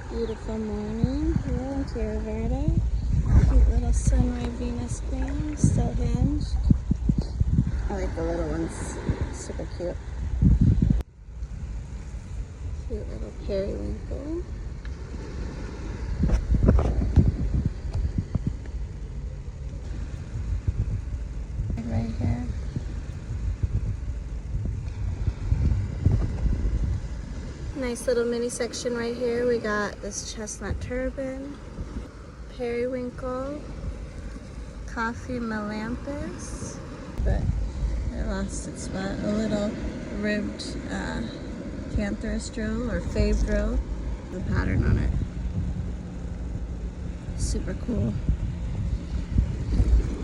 Beautiful morning here in Tierra Verde. Cute little sunray Venus clam, still hinged. I like the little ones, super cute. Cute little periwinkle. Right here. Nice little mini section right here. We got this chestnut turban, periwinkle, coffee melampus, but it lost its spot. A little ribbed cantharus drill or fave drill. The pattern on it. Super cool.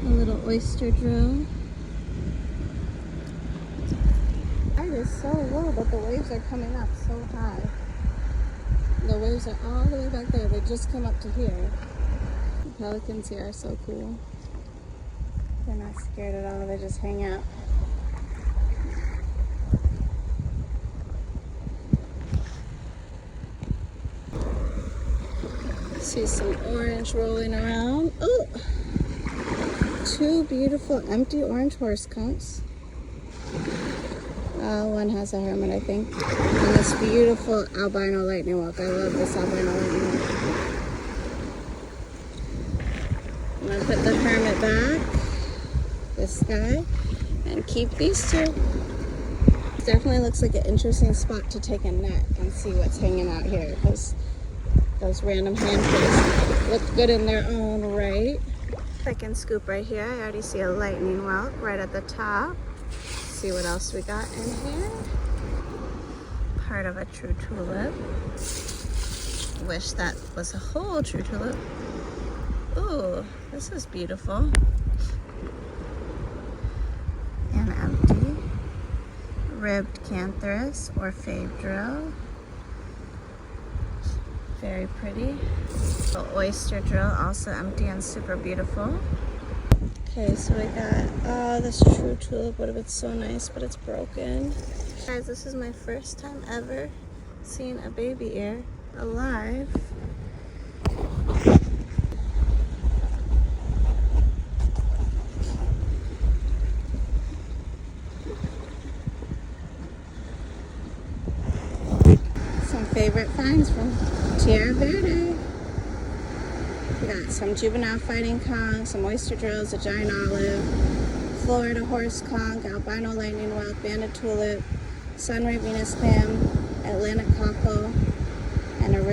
A little oyster drill. It is so low, but the waves are coming up so high. The waves are all the way back there. They just came up to here. The pelicans here are so cool. They're not scared at all. They just hang out. See some orange rolling around. Oh! Two beautiful empty orange horse conchs. One has a hermit, I think. And this beautiful albino lightning whelk. I love this albino lightning whelk. I'm going to put the hermit back, this guy, and keep these two. Definitely looks like an interesting spot to take a net and see what's hanging out here, because those random handprints look good in their own right. Second scoop right here. I already see a lightning whelk right at the top. See what else we got in here. Part of a true tulip. Wish that was a whole true tulip. Ooh, this is beautiful. And empty. Ribbed cantharus or fave drill. Very pretty. The oyster drill, also empty and super beautiful. Okay, so we got, oh, this true tulip would have been so nice, but it's broken. Guys, this is my first time ever seeing a baby ear alive. Some favorite finds from Tierra Verde. We got some juvenile fighting conch, some oyster drills, a giant olive, Florida horse conch, albino lightning whelk, banded tulip, sunray Venus clam, Atlantic cockle, and a ribbed